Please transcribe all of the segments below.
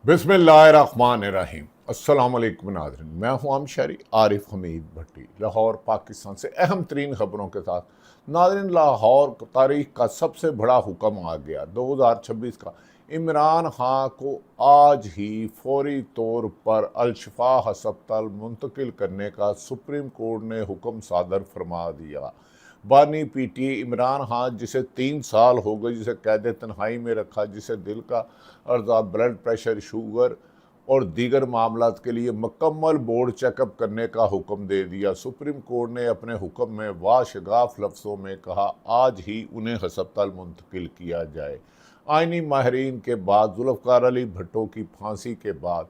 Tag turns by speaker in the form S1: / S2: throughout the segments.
S1: बिस्मिल्लाहिर्रहमानिर्रहीम। अस्सलाम वालेकुम नाज़रीन, मैं हूं आमशरी आरिफ हमीद भट्टी, लाहौर पाकिस्तान से अहम तरीन खबरों के साथ। नाज़रीन, लाहौर तारीख का सबसे बड़ा हुक्म आ गया 2026 का। इमरान खां को आज ही फौरी तौर पर अलशफा हस्पताल मुंतकिल करने का सुप्रीम कोर्ट ने हुक्म सादर फरमा दिया। बानी पीटीए इमरान खान, जिसे 3 साल हो गए, जिसे कैद तन्हाई में रखा, जिसे दिल का अर्जा, ब्लड प्रेशर, शुगर और दीगर मामलात के लिए मुकम्मल बोर्ड चेकअप करने का हुक्म दे दिया। सुप्रीम कोर्ट ने अपने हुक्म में वाशगाफ लफ्ज़ों में कहा, आज ही उन्हें हस्पताल मुंतकिल किया जाए। आइनी माहरीन के बाद जुल्फ़िकार अली भुट्टो की फांसी के बाद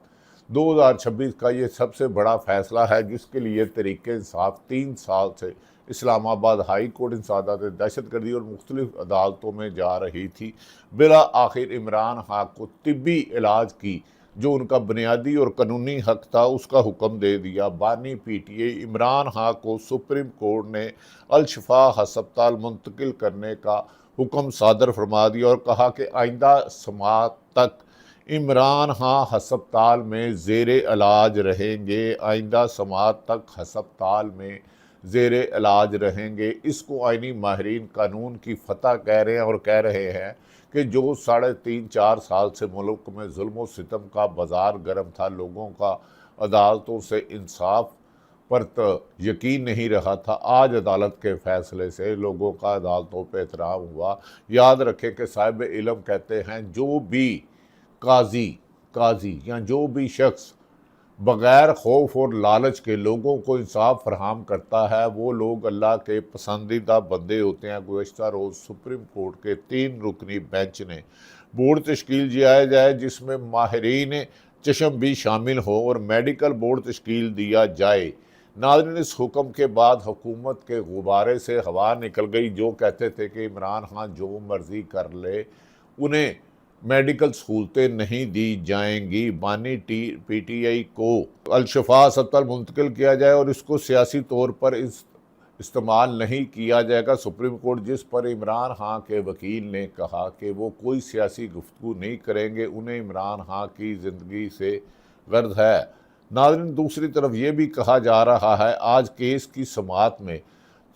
S1: 2026 का ये सबसे बड़ा फैसला है, जिसके लिए तहरीक इंसाफ 3 साल से इस्लामाबाद हाई कोर्ट, इंसदाद दहशतगर्दी और मुख्तलिफ अदालतों में जा रही थी। बिला आखिर इमरान खान को तिब्बी इलाज की जो उनका बुनियादी और कानूनी हक था, उसका हुक्म दे दिया। बानी पीटीए इमरान खान को सुप्रीम कोर्ट ने अलशफा हस्पताल मुंतकिल करने का हुक्म सादर फरमा दिया और कहा कि आइंदा समात तक इमरान खान हस्पताल में ज़ेर इलाज रहेंगे। आइंदा समात तक हस्पताल में ज़ेर इलाज रहेंगे। इसको आइनी माहरीन कानून की फतह कह रहे हैं और कह रहे हैं कि जो 3.5-4 साल से मुल्क में जुल्म सितम का बाजार गर्म था, लोगों का अदालतों से इंसाफ पर तो यकीन नहीं रहा था, आज अदालत के फैसले से लोगों का अदालतों पर एहतराम हुआ। याद रखें कि साहिब इल्म कहते हैं, जो भी काजी या जो भी शख्स बग़ैर खौफ और लालच के लोगों को इंसाफ फराहम करता है, वो लोग अल्लाह के पसंदीदा बंदे होते हैं। गुज़श्ता रोज़ सुप्रीम कोर्ट के 3 रुकनी बेंच ने बोर्ड तश्कील किया जाए, जिसमें माहिरीन चशम भी शामिल हो और मेडिकल बोर्ड तश्कील दिया जाए। नाज़रीन, इस हुक्म के बाद हुकूमत के गुब्बारे से हवा निकल गई। जो कहते थे कि इमरान खान जो मर्जी कर ले, उन्हें मेडिकल सहूलतें नहीं दी जाएंगी। बानी पीटीआई को अलशफा अस्पताल मुंतकिल किया जाए और इसको सियासी तौर पर इस्तेमाल नहीं किया जाएगा। सुप्रीम कोर्ट, जिस पर इमरान खान के वकील ने कहा कि वो कोई सियासी गुफ्तगू नहीं करेंगे, उन्हें इमरान खान की ज़िंदगी से गर्ज है। नाज़रीन, दूसरी तरफ ये भी कहा जा रहा है, आज केस की समाअत में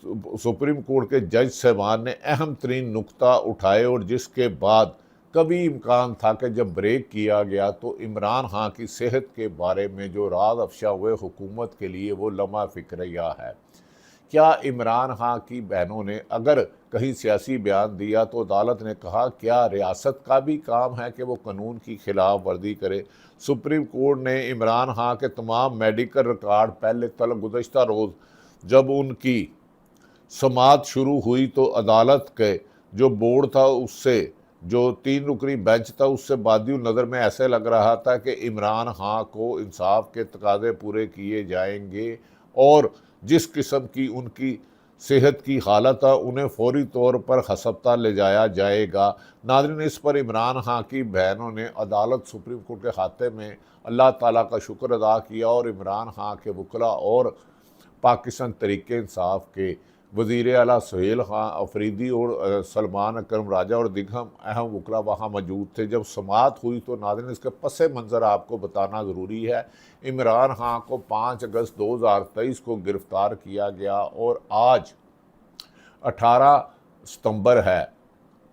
S1: सुप्रीम कोर्ट के जज साहबान ने अहम तरीन नुक्ता उठाए और जिसके बाद कभी इम्कान था कि जब ब्रेक किया गया तो इमरान खान की सेहत के बारे में जो राज अफशा हुए हुकूमत के लिए वो लम्हा फ़िक्रिया है। क्या इमरान खान की बहनों ने अगर कहीं सियासी बयान दिया तो अदालत ने कहा, क्या रियासत का भी काम है कि वो कानून की खिलाफ वर्जी करे? सुप्रीम कोर्ट ने इमरान खान के तमाम मेडिकल रिकॉर्ड पहले तलब गुज़श्ता रोज़ जब उनकी समाअत शुरू हुई तो अदालत के जो बोर्ड था, उससे जो 3 रुकनी बेंच था, उससे बादी नज़र में ऐसे लग रहा था कि इमरान खान को इंसाफ के तकाज़े पूरे किए जाएंगे और जिस किस्म की उनकी सेहत की हालत है, उन्हें फौरी तौर पर हस्पताल ले जाया जाएगा। नाज़रीन, इस पर इमरान खान की बहनों ने अदालत सुप्रीम कोर्ट के खाते में अल्लाह ताला का शुक्र अदा किया और इमरान खान के वकला और पाकिस्तान तहरीक इंसाफ के वज़ीर आला सुहेल खान अफरीदी और सलमान अकरम राजा और दिग्गम अहम वकला वहाँ मौजूद थे। जब समाअत हुई तो नाज़रीन, इसके पस मंज़र आपको बताना ज़रूरी है। इमरान खान को 5 अगस्त 2023 को गिरफ़्तार किया गया और आज 18 सितंबर है,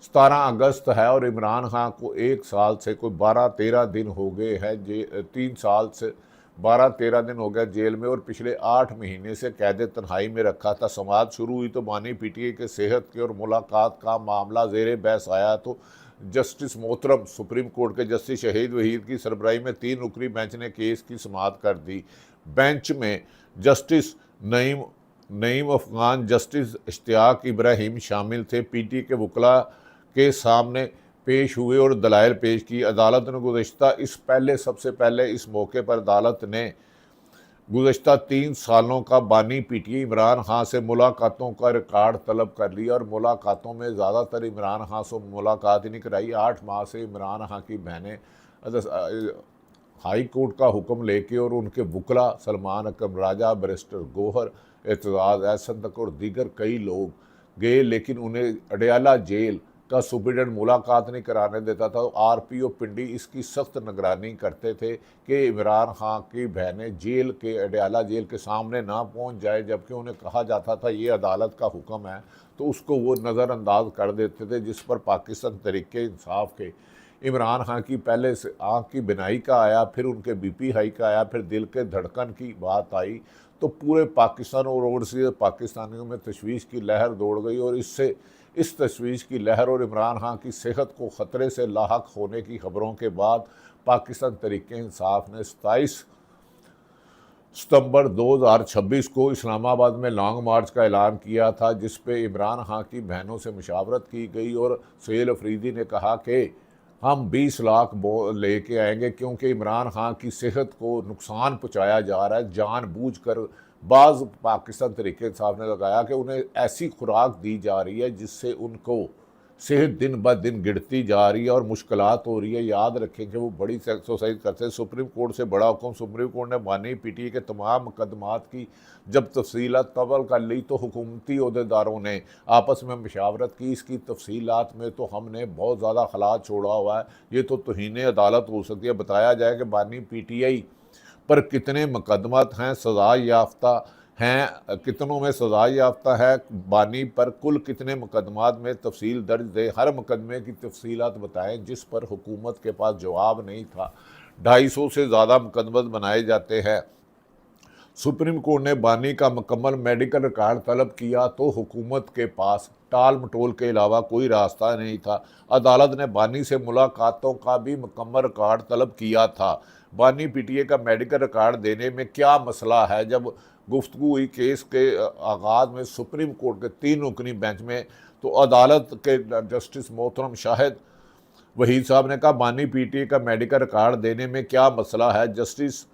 S1: 17 अगस्त है और इमरान खान को 1 साल से कोई 12-13 दिन हो गए हैं, 3 साल से 12-13 दिन हो गया जेल में और पिछले 8 महीने से कैद तन्हाई में रखा था। समाअत शुरू हुई तो बानी पीटीए के सेहत के और मुलाकात का मामला ज़ेर बहस आया तो जस्टिस मोहतरम सुप्रीम कोर्ट के जस्टिस शहीद वहीद की सरबराही में 3 रुकनी बेंच ने केस की समाअत कर दी। बेंच में जस्टिस नईम अफगान, जस्टिस इश्तियाक इब्राहिम शामिल थे। पीटीए के वकला के सामने पेश हुए और दलाइल पेश की। अदालत ने सबसे पहले इस मौके पर अदालत ने गुज़श्ता 3 सालों का बानी पीटीए इमरान खान से मुलाकातों का रिकॉर्ड तलब कर लिया और मुलाकातों में ज़्यादातर इमरान खान से मुलाकात ही नहीं कराई। 8 माह से इमरान खान की बहनें हाई कोर्ट का हुक्म लेके और उनके वकला सलमान अकरम राजा, बैरिस्टर गौहर, एतजाज़ एहसन तक और दीगर कई लोग गए, लेकिन उन्हें अडयाला जेल का सुप्रीडेंट मुलाकात नहीं कराने देता था। आरपीओ पिंडी इसकी सख्त निगरानी करते थे कि इमरान खान की बहनें जेल के अडयाला जेल के सामने ना पहुंच जाए, जबकि उन्हें कहा जाता था ये अदालत का हुक्म है, तो उसको वो नज़रअंदाज कर देते थे। जिस पर पाकिस्तान तरीके इंसाफ के इमरान खान की पहले से आँख की बिनाई का आया, फिर उनके बीपी हाई का आया, फिर दिल के धड़कन की बात आई, तो पूरे पाकिस्तान और ओवरसीज पाकिस्तानियों में तशवीश की लहर दौड़ गई। और इस तशवीश की लहर और इमरान खान की सेहत को ख़तरे से लाहक होने की खबरों के बाद पाकिस्तान तरीके इंसाफ ने 27 सितंबर 2026 को इस्लामाबाद में लॉन्ग मार्च का ऐलान किया था, जिस पे इमरान खान की बहनों से मुशावरत की गई और सुहेल अफरीदी ने कहा कि हम 20 लाख लेके आएंगे, क्योंकि इमरान खान की सेहत को नुकसान पहुंचाया जा रहा है जानबूझकर। बाज़ पाकिस्तान तरीके इंसाफ ने लगाया कि उन्हें ऐसी खुराक दी जा रही है जिससे उनको सेहत दिन ब दिन गिरती जा रही है और मुश्किलात हो रही है। याद रखें कि वो बड़ी एक्सरसाइज करते हैं। सुप्रीम कोर्ट से बड़ा हुक्म, सुप्रीम कोर्ट ने बानी पीटीए के तमाम मुकदमात की जब तफसीलात तवल कर ली, तो हुकूमती अहदेदारों ने आपस में मशावरत की। इसकी तफसीलात में तो हमने बहुत ज़्यादा खला छोड़ा हुआ है। ये तो तौहीन अदालत हो सकती है। बताया जाए कि बानी पीटीआई पर कितने मुकदमात हैं सज़ा याफ्ता हैं, कितनों में सज़ा याफ्ता है, बानी पर कुल कितने मुकदमात में तफसील दर्ज दे, हर मुकदमे की तफसीलात बताएं, जिस पर हुकूमत के पास जवाब नहीं था। 250 से ज़्यादा मुकदमे बनाए जाते हैं। सुप्रीम कोर्ट ने बानी का मुकम्मल मेडिकल रिकॉर्ड तलब किया तो हुकूमत के पास टाल मटोल के अलावा कोई रास्ता नहीं था। अदालत ने बानी से मुलाकातों का भी मुकम्मल रिकॉर्ड तलब किया था। बानी पीटीए का मेडिकल रिकॉर्ड देने में क्या मसला है? जब गुफ्तगू हुई केस के आगाज़ में सुप्रीम कोर्ट के 3 रुकनी बेंच में, तो अदालत के जस्टिस मोहतरम शाहिद वहीद साहब ने कहा बानी पीटीए का मेडिकल रिकॉर्ड देने में क्या मसला है। जस्टिस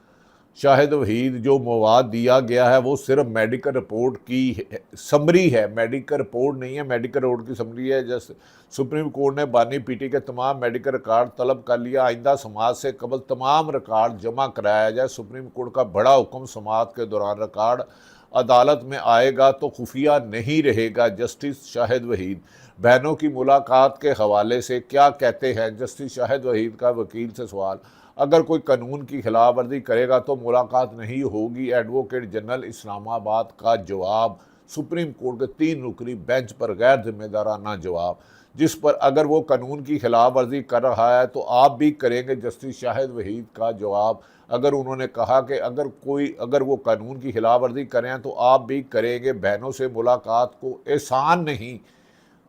S1: शाहिद वहीद, जो मवाद दिया गया है वो सिर्फ मेडिकल रिपोर्ट की समरी है, मेडिकल रिपोर्ट नहीं है, मेडिकल रिपोर्ट की समरी है। जैसे सुप्रीम कोर्ट ने बानी पीटी के तमाम मेडिकल रिकॉर्ड तलब कर लिया। आइंदा समाज से कबल तमाम रिकॉर्ड जमा कराया जाए। सुप्रीम कोर्ट का बड़ा हुक्म समाज के दौरान रिकॉर्ड अदालत में आएगा तो खुफिया नहीं रहेगा। जस्टिस शाहिद वहीद बहनों की मुलाकात के हवाले से क्या कहते हैं? जस्टिस शाहिद वहीद का वकील से सवाल, अगर कोई कानून की खिलाफ वर्जी करेगा तो मुलाकात नहीं होगी। एडवोकेट जनरल इस्लामाबाद का जवाब, सुप्रीम कोर्ट के 3 रुकनी बेंच पर गैर जिम्मेदाराना जवाब, जिस पर अगर वो कानून की खिलाफ वर्जी कर रहा है तो आप भी करेंगे। जस्टिस शाहिद वहीद का जवाब, अगर उन्होंने कहा कि अगर वो कानून की खिलाफ वर्जी करें तो आप भी करेंगे। बहनों से मुलाकात को एहसान नहीं,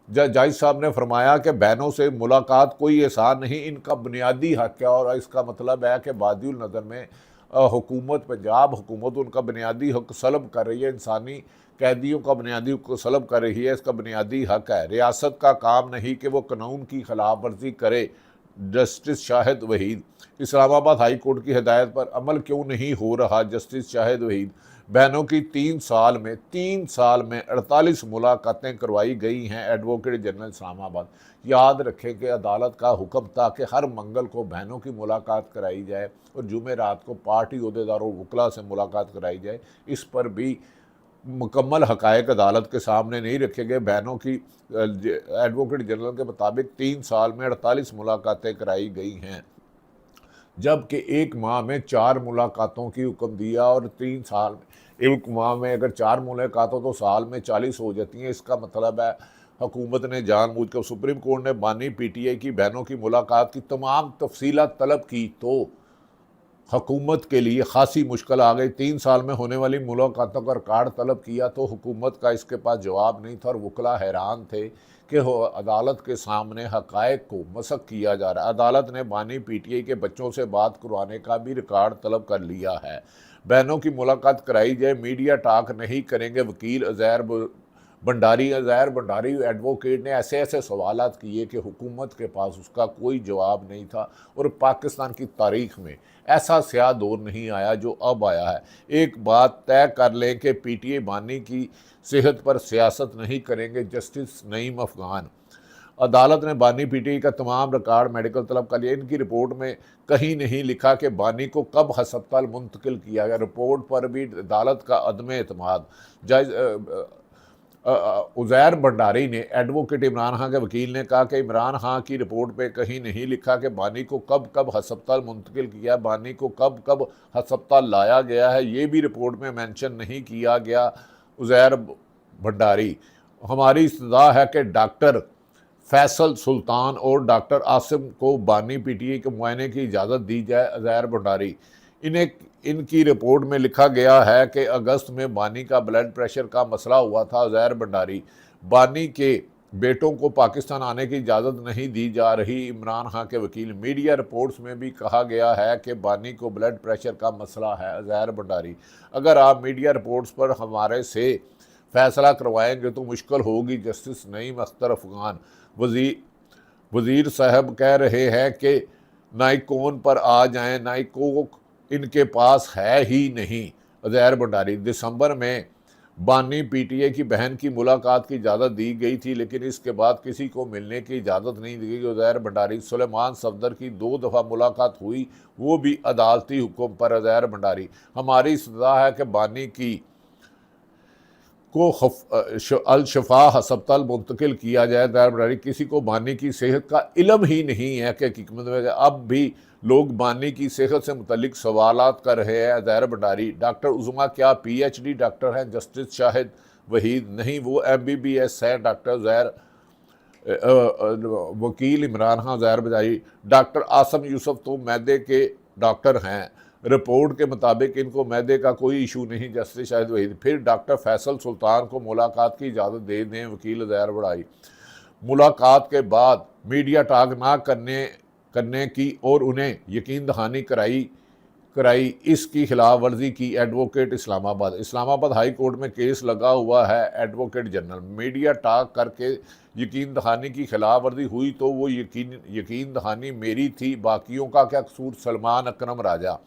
S1: जज साहब ने फरमाया कि बहनों से मुलाकात कोई एहसान नहीं, इनका बुनियादी हक है। और इसका मतलब है कि बादिउल नज़र में हुकूमत पंजाब हुकूमत उनका बुनियादी हक सलब कर रही है, इंसानी कैदियों का बुनियादी हक सलब कर रही है, इसका बुनियादी हक है। रियासत का काम नहीं कि वो कानून की खिलाफ वर्जी करे। Justice Shahid Waheed, Islamabad high court की हिदायत पर अमल क्यों नहीं हो रहा? जस्टिस शाहिद वहीद, बहनों की 3 साल में 48 मुलाकातें करवाई गई हैं। एडवोकेट जनरल इस्लामाबाद, याद रखें कि अदालत का हुक्म था कि हर मंगल को बहनों की मुलाकात कराई जाए और जुमेरात को पार्टी अहदेदारों वकला से मुलाकात कराई जाए। इस पर भी मुकम्मल हकायक अदालत के सामने नहीं रखे गए। बहनों की एडवोकेट जनरल के मुताबिक 3 साल में 48 मुलाकातें कराई गई हैं, जबकि 1 माह में 4 मुलाकातों की हुक्म दिया। और 3 साल में 1 माह में अगर 4 मुलाकातों तो साल में 40 हो जाती हैं। इसका मतलब है हुकूमत ने जानबूझकर, सुप्रीम कोर्ट ने बानी पीटीआई की बहनों की मुलाकात की तमाम तफसीलात तलब की तो हुकूमत के लिए खासी मुश्किल आ गई। 3 साल में होने वाली मुलाकातों का रिकॉर्ड तलब किया तो हुकूमत का इसके पास जवाब नहीं था और वकला हैरान थे कि अदालत के सामने हकायक को मसक किया जा रहा है। अदालत ने बानी पीटीआई के बच्चों से बात करवाने का भी रिकॉर्ड तलब कर लिया है। बहनों की मुलाकात कराई जाए, मीडिया टॉक नहीं करेंगे। वकील अज़हर भंडारी एडवोकेट ने ऐसे सवालात किए कि हुकूमत के पास उसका कोई जवाब नहीं था। और पाकिस्तान की तारीख में ऐसा स्याह दौर नहीं आया जो अब आया है। एक बात तय कर लें कि पीटीआई बानी की सेहत पर सियासत नहीं करेंगे। जस्टिस नईम अफगान, अदालत ने बानी पीटीआई का तमाम रिकॉर्ड मेडिकल तलब कर लिया। इनकी रिपोर्ट में कहीं नहीं लिखा कि बानी को कब हस्पताल मुंतकिल किया गया। रिपोर्ट पर भी अदालत का अदम एतमाद। जज उज़ैर भंडारी ने, एडवोकेट इमरान खान के वकील ने कहा कि इमरान खान की रिपोर्ट पे कहीं नहीं लिखा कि बानी को कब कब हस्पताल मुंतकिल किया, बानी को कब कब हस्पताल लाया गया है, ये भी रिपोर्ट में मेंशन नहीं किया गया। उज़ैर भंडारी, हमारी इस्तदा है कि डॉक्टर फैसल सुल्तान और डॉक्टर आसिम को बानी पीटीए के मुआयने की इजाज़त दी जाए। उज़ैर भंडारी, इन्हें इनकी रिपोर्ट में लिखा गया है कि अगस्त में बानी का ब्लड प्रेशर का मसला हुआ था। उज़ैर भंडारी, बानी के बेटों को पाकिस्तान आने की इजाज़त नहीं दी जा रही। इमरान खान के वकील, मीडिया रिपोर्ट्स में भी कहा गया है कि बानी को ब्लड प्रेशर का मसला है। उज़ैर भंडारी, अगर आप मीडिया रिपोर्ट्स पर हमारे से फैसला करवाएंगे तो मुश्किल होगी। जस्टिस नईम अख्तर अफगान, वज़ीर साहब कह रहे हैं कि नाइकोन पर आ जाएं, नाइकोक इनके पास है ही नहीं। उज़ैर भंडारी, दिसंबर में बानी पीटीए की बहन की मुलाकात की इजाज़त दी गई थी, लेकिन इसके बाद किसी को मिलने की इजाज़त नहीं दी गई। उज़ैर भंडारी, सुलेमान सफदर की 2 दफ़ा मुलाकात हुई, वो भी अदालती हुक्म पर। उज़ैर भंडारी, हमारी सजा है कि बानी की को अल शफा हस्पताल मुंतकिल किया जाए। उज़ैर भंडारी, किसी को बानी की सेहत का इल्म ही नहीं है कि हकीकत में अब भी लोग बानी की सेहत से मुतल्लिक सवालात कर रहे हैं। उज़ैर भंडारी, डॉक्टर उज़मा क्या पीएचडी डॉक्टर हैं? जस्टिस शाहिद वहीद, नहीं वो एमबीबीएस है। डॉक्टर उज़ैर वकील इमरान खान, उज़ैर भंडारी, डॉक्टर आसम यूसुफ तो मैदे के डॉक्टर हैं, रिपोर्ट के मुताबिक इनको मैदे का कोई इशू नहीं। जस्टिस शाहिद वहीद, फिर डॉक्टर फैसल सुल्तान को मुलाकात की इजाज़त दे दें। वकील उज़ैर भंडारी, मुलाकात के बाद मीडिया टॉक ना करने की और उन्हें यकीन दहानी कराई इसकी खिलाफ वर्जी की। एडवोकेट इस्लामाबाद हाई कोर्ट में केस लगा हुआ है। एडवोकेट जनरल, मीडिया टॉक करके यकीन दहानी की खिलाफ वर्जी हुई तो वो यकीन दहानी मेरी थी, बाकियों का क्या कसूर? सलमान अकरम राजा,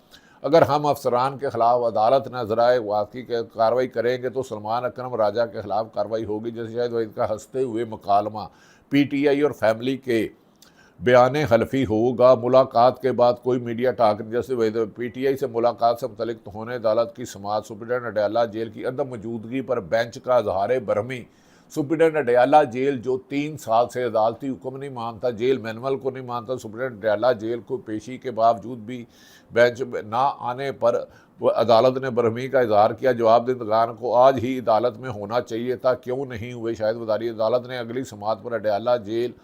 S1: अगर हम अफसरान के खिलाफ अदालत ने ज़राए वाकई कार्रवाई करेंगे तो सलमान अकरम राजा के खिलाफ कार्रवाई होगी। जैसे शायद वहीद का हंसते हुए मुकालमा, पीटीआई और फैमिली के बयान हल्फी होगा। मुलाकात के बाद कोई मीडिया टॉक, जैसे पीटीआई से मुलाकात से मुतलिक होने अदालत की समाअत, सुप्रीडेंट अडयाला जेल की अदम मौजूदगी पर बेंच का इजहार बरहमी। सुप्रीडेंट अडयाला जेल जो 3 साल से अदालती हुक्म नहीं मानता, जेल मैनुअल को नहीं मानता, सुप्रीडेंट अडयाला जेल को पेशी के बावजूद भी बेंच ना आने पर अदालत ने बरहमी का इजहार किया। जवाबदेहिगान को आज ही अदालत में होना चाहिए था, क्यों नहीं हुए? शाहिद वदारी, अदालत ने अगली समाअत पर अडयाला जेल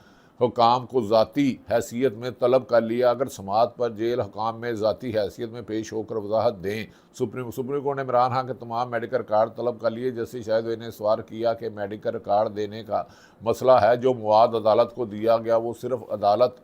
S1: हुकाम को ज़ाती हैसियत में तलब कर लिया। अगर समाअत पर जेल हुकाम में ज़ाती हैसियत में पेश होकर वजाहत दें। सुप्रीम कोर्ट ने इमरान खान के तमाम मेडिकल रिकार्ड तलब कर लिए। जैसे शायद ने सवाल किया कि मेडिकल रिकार्ड देने का मसला है, जो मवाद अदालत को दिया गया वो सिर्फ अदालत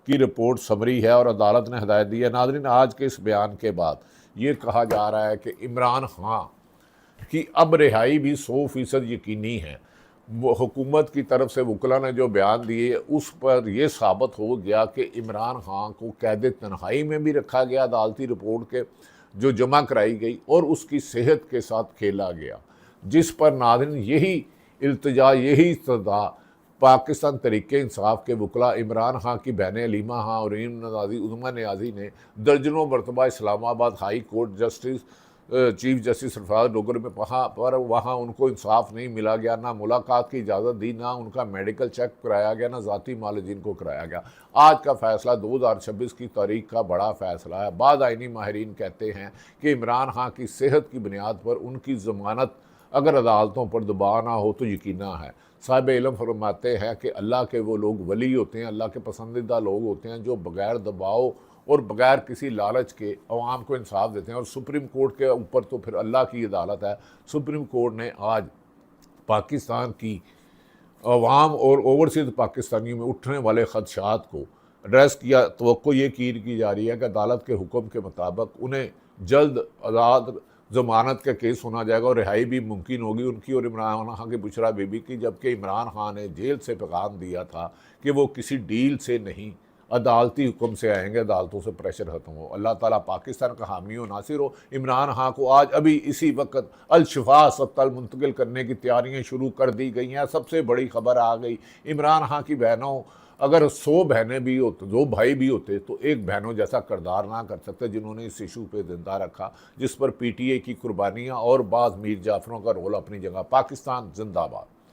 S1: की रिपोर्ट समरी है और अदालत ने हदायत दी है। नाज़रीन, आज के इस बयान के बाद ये कहा जा रहा है कि इमरान खान की अब रिहाई भी 100% यकीनी है। वो हुकूमत की तरफ से वकला ने जो बयान दिए उस पर यह साबित हो गया कि इमरान खान को कैद तन्हाई में भी रखा गया अदालती रिपोर्ट के जो जमा कराई गई, और उसकी सेहत के साथ खेला गया, जिस पर नाज़रीन यही इल्तिजा, यही इस्तदा पाकिस्तान तरीके इंसाफ के वकला इमरान खान की बहनें अलीमा खान और उज़मा न्याज़ी ने दर्जनों मरतबा Islamabad high court chief justice Sarfaraz Dogar में वहाँ उनको इंसाफ नहीं मिला गया, ना मुलाकात की इजाज़त दी, ना उनका मेडिकल चेक कराया गया, ना ज़ाती मालिजीन को कराया गया। आज का फ़ैसला 2026 की तारीख का बड़ा फ़ैसला है। बाद आइनी माहिरीन कहते हैं कि इमरान खान की सेहत की बुनियाद पर उनकी ज़मानत अगर अदालतों पर दबाव ना हो तो यकीना है। साहिब इल्म फरमाते हैं कि अल्लाह के वो लोग वली होते हैं, अल्लाह के पसंदीदा लोग होते हैं जो बग़ैर दबाव और बग़ैर किसी लालच के अवाम को इंसाफ देते हैं। और सुप्रीम कोर्ट के ऊपर तो फिर अल्लाह की अदालत है। सुप्रीम कोर्ट ने आज पाकिस्तान की अवाम और ओवरसीज़ पाकिस्तानियों में उठने वाले ख़दशात को एड्रेस किया। तवक्को ये की जा रही है कि अदालत के हुक्म के मुताबिक उन्हें जल्द आज़ाद ज़मानत का केस सुना जाएगा और रिहाई भी मुमकिन होगी उनकी और इमरान खान की बुशरा बीबी की। जबकि इमरान खान ने जेल से पैगाम दिया था कि वो किसी डील से नहीं अदालती हुक्म से आएंगे, अदालतों से प्रेशर खत्म हो। अल्लाह ताला पाकिस्तान का हामी हो, नासिर हो। इमरान खान को आज अभी इसी वक्त अल शिफा अस्पताल मुंतकिल करने की तैयारियां शुरू कर दी गई हैं। सबसे बड़ी खबर आ गई, इमरान खान की बहनों, अगर 100 बहनें भी होते, 2 भाई भी होते, तो एक बहनों जैसा किरदार ना कर सकते जिन्होंने इस इशू पे जिंदा रखा, जिस पर PTI की कुर्बानियाँ और बाज़ मीर जाफरों का रोल अपनी जगह। पाकिस्तान जिंदाबाद।